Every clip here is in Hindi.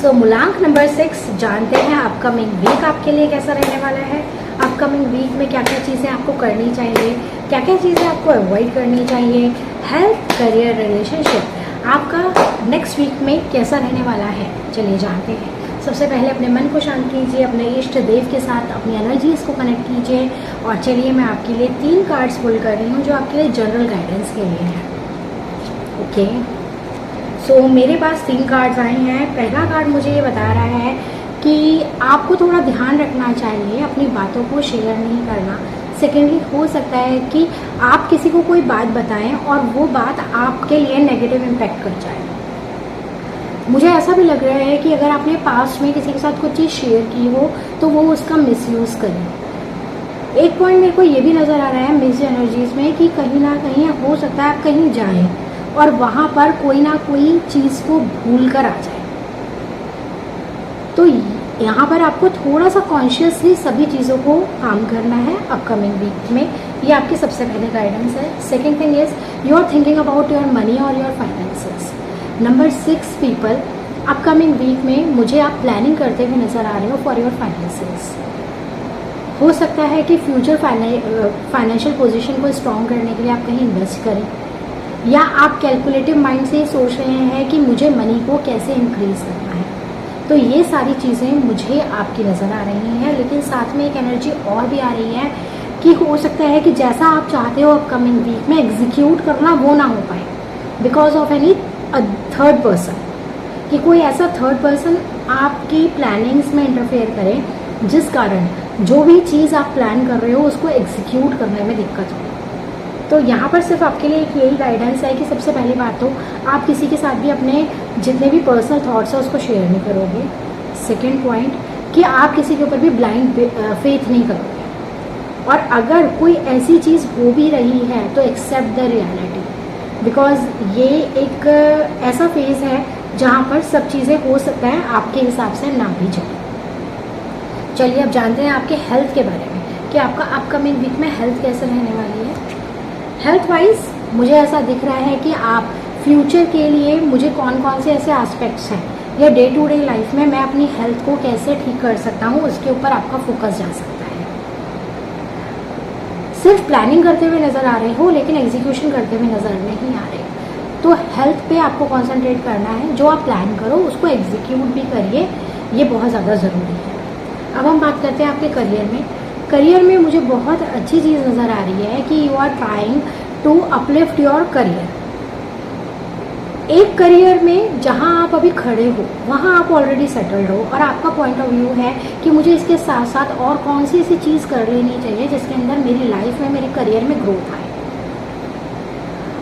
सो मूलांक नंबर 6 जानते हैं अपकमिंग वीक आपके लिए कैसा रहने वाला है। अपकमिंग वीक में क्या क्या चीज़ें आपको करनी चाहिए, क्या क्या चीज़ें आपको अवॉइड करनी चाहिए, हेल्थ, करियर, रिलेशनशिप आपका नेक्स्ट वीक में कैसा रहने वाला है, चलिए जानते हैं। सबसे पहले अपने मन को शांत कीजिए, अपने इष्ट देव के साथ अपनी एनर्जीज को कनेक्ट कीजिए और चलिए मैं आपके लिए 3 कार्ड्स पुल कर रही हूँ जो आपके लिए जनरल गाइडेंस के लिए हैं। ओके, सो मेरे पास 3 कार्ड्स आए हैं। पहला कार्ड मुझे ये बता रहा है कि आपको थोड़ा ध्यान रखना चाहिए, अपनी बातों को शेयर नहीं करना। सेकेंडली, हो सकता है कि आप किसी को कोई बात बताएं और वो बात आपके लिए नेगेटिव इम्पैक्ट कर जाए। मुझे ऐसा भी लग रहा है कि अगर आपने पास्ट में किसी के साथ कुछ चीज़ शेयर की हो तो वो उसका मिसयूज़ करें। एक पॉइंट मेरे को ये भी नज़र आ रहा है मिक्स एनर्जीज में कि कहीं ना कहीं हो सकता है आप कहीं जाएं और वहाँ पर कोई ना कोई चीज़ को भूल कर आ जाए। तो यहाँ पर आपको थोड़ा सा कॉन्शियसली सभी चीज़ों को काम करना है अपकमिंग वीक में। ये आपकी सबसे पहले गाइडेंस है। Second thing is you are thinking about your money और your finances. Number 6 people, upcoming week में मुझे आप प्लानिंग करते हुए नज़र आ रहे हो फॉर योर फाइनेंसेस। हो सकता है कि फ्यूचर फाइनेंशियल पोजीशन को स्ट्रॉन्ग करने के लिए आप कहीं इन्वेस्ट करें, या आप कैलकुलेटिव माइंड से सोच रहे हैं कि मुझे मनी को कैसे इंक्रीज करना है। तो ये सारी चीज़ें मुझे आपकी नज़र आ रही हैं, लेकिन साथ में एक एनर्जी और भी आ रही है कि हो सकता है कि जैसा आप चाहते हो अपकमिंग वीक में एग्जीक्यूट करना वो ना हो पाए because of any third person, कि कोई ऐसा थर्ड पर्सन आपकी प्लानिंग्स में इंटरफेयर करे जिस कारण जो भी चीज़ आप प्लान कर रहे हो उसको एग्जीक्यूट करने में दिक्कत हो। तो यहाँ पर सिर्फ आपके लिए एक यही गाइडेंस है कि सबसे पहली बात तो आप किसी के साथ भी अपने जितने भी पर्सनल थॉट्स हैं उसको शेयर नहीं करोगे। सेकेंड पॉइंट कि आप किसी के ऊपर भी ब्लाइंड फेथ नहीं करोगे, और अगर कोई ऐसी चीज़ हो भी रही है तो एक्सेप्ट द रियलिटी, बिकॉज ये एक ऐसा फेज़ है जहाँ पर सब चीज़ें हो सकता है आपके हिसाब से ना भी चले। चलिए अब जानते हैं आपके हेल्थ के बारे में कि आपका अपकमिंग वीक में हेल्थ कैसे रहने वाली है। हेल्थ वाइज मुझे ऐसा दिख रहा है कि आप फ्यूचर के लिए मुझे कौन कौन से ऐसे एस्पेक्ट्स हैं या डे टू डे लाइफ में मैं अपनी हेल्थ को कैसे ठीक कर सकता हूँ उसके ऊपर आपका फोकस जा सकता है। सिर्फ प्लानिंग करते हुए नज़र आ रहे हो लेकिन एग्जीक्यूशन करते हुए नज़र नहीं आ रहे, तो हेल्थ पे आपको कंसंट्रेट करना है। जो आप प्लान करो उसको एग्जीक्यूट भी करिए, ये बहुत ज़्यादा ज़रूरी है। अब हम बात करते हैं आपके करियर में। करियर में मुझे बहुत अच्छी चीज़ नज़र आ रही है कि you are trying to uplift your career. एक करियर में जहां आप अभी खड़े हो वहां आप ऑलरेडी सेटल्ड हो और आपका पॉइंट ऑफ व्यू है कि मुझे इसके साथ साथ और कौन सी ऐसी चीज़ कर लेनी चाहिए जिसके अंदर मेरी लाइफ में, मेरे करियर में ग्रोथ आए।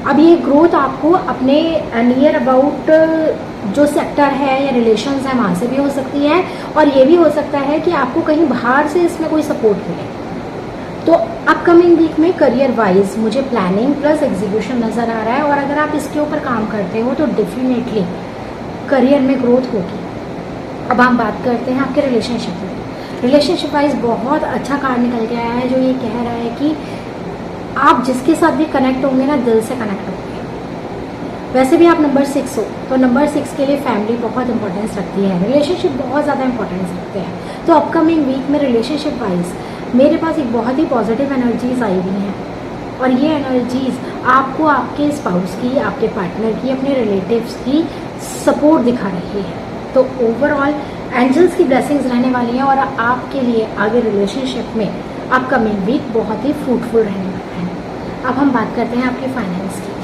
अब ये ग्रोथ आपको अपने नियर अबाउट जो सेक्टर है या रिलेशंस है वहाँ से भी हो सकती है, और ये भी हो सकता है कि आपको कहीं बाहर से इसमें कोई सपोर्ट मिले। तो अपकमिंग वीक में करियर वाइज मुझे प्लानिंग प्लस एग्जीक्यूशन नज़र आ रहा है, और अगर आप इसके ऊपर काम करते हो तो डेफिनेटली करियर में ग्रोथ होगी। अब हम बात करते हैं आपके रिलेशनशिप में। रिलेशनशिप वाइज बहुत अच्छा कार्ड निकल के आया है जो ये कह रहा है कि आप जिसके साथ भी कनेक्ट होंगे ना, दिल से कनेक्ट होंगे। वैसे भी आप नंबर 6 हो तो नंबर 6 के लिए फैमिली बहुत इंपॉर्टेंस रखती है, रिलेशनशिप बहुत ज़्यादा इंपॉर्टेंस रखते हैं। तो अपकमिंग वीक में रिलेशनशिप वाइज मेरे पास एक बहुत ही पॉजिटिव एनर्जीज आई हुई हैं, और ये एनर्जीज आपको आपके स्पाउस की, आपके पार्टनर की, अपने रिलेटिव्स की सपोर्ट दिखा रही है। तो ओवरऑल एंजल्स की ब्लेसिंग्स रहने वाली हैं और आपके लिए आगे रिलेशनशिप में अपकमिंग वीक बहुत ही फ्रूटफुल रहने वाला है। अब हम बात करते हैं आपके फाइनेंस की।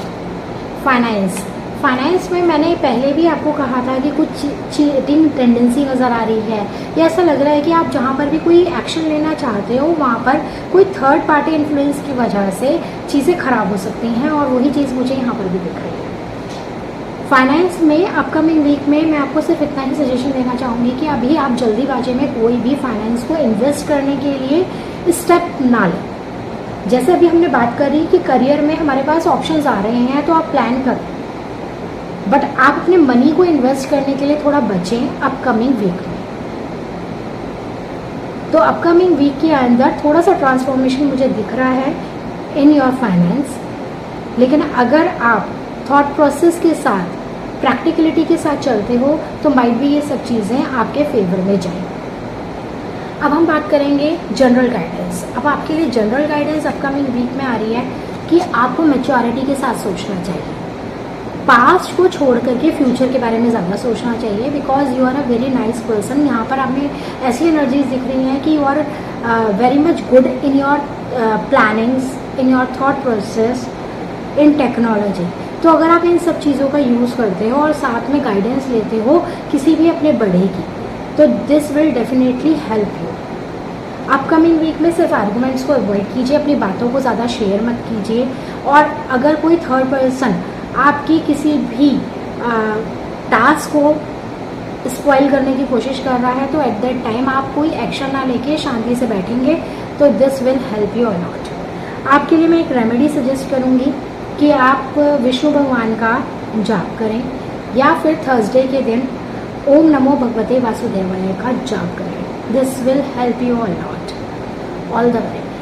फाइनेंस में मैंने पहले भी आपको कहा था कि कुछ चीटिंग टेंडेंसी नज़र आ रही है, या ऐसा लग रहा है कि आप जहाँ पर भी कोई एक्शन लेना चाहते हो वहाँ पर कोई थर्ड पार्टी इन्फ्लुएंस की वजह से चीज़ें खराब हो सकती हैं, और वही चीज़ मुझे यहाँ पर भी दिख रही है। फाइनेंस में अपकमिंग वीक में मैं आपको सिर्फ इतना ही सजेशन देना चाहूँगी कि अभी आप जल्दीबाजी में कोई भी फाइनेंस को इन्वेस्ट करने के लिए स्टेप ना लें। जैसे अभी हमने बात करी कि करियर में हमारे पास ऑप्शंस आ रहे हैं तो आप प्लान करें, बट आप अपने मनी को इन्वेस्ट करने के लिए थोड़ा बचें अपकमिंग वीक में। तो अपकमिंग वीक के अंदर थोड़ा सा ट्रांसफॉर्मेशन मुझे दिख रहा है इन योर फाइनेंस, लेकिन अगर आप थॉट प्रोसेस के साथ प्रैक्टिकलिटी के साथ चलते हो तो माइट भी ये सब चीज़ें आपके फेवर में जाएं। अब हम बात करेंगे जनरल गाइडेंस। अब आपके लिए जनरल गाइडेंस अपकमिंग वीक में आ रही है कि आपको मैच्योरिटी के साथ सोचना चाहिए, पास्ट को छोड़ करके फ्यूचर के बारे में ज़्यादा सोचना चाहिए, because you are a very nice person. यहाँ पर हमें ऐसी एनर्जीज दिख रही हैं कि you are very much good in your plannings, in your thought process, in technology. तो अगर आप इन सब चीज़ों का यूज़ करते हो और साथ में गाइडेंस लेते हो किसी भी अपने बड़े की, तो this will definitely help you. Upcoming week में सिर्फ आर्गूमेंट्स को अवॉइड कीजिए, अपनी बातों को ज़्यादा शेयर मत कीजिए, और अगर कोई थर्ड पर्सन आपकी किसी भी टास्क को स्पॉइल करने की कोशिश कर रहा है तो एट दैट टाइम आप कोई एक्शन ना लेके शांति से बैठेंगे तो this will help you a lot. आपके लिए मैं एक रेमेडी सजेस्ट करूँगी कि आप विष्णु भगवान का जाप करें या फिर थर्सडे के दिन ओम नमो भगवते वासुदेवाय का जाप करें। This will help you a lot. All the best.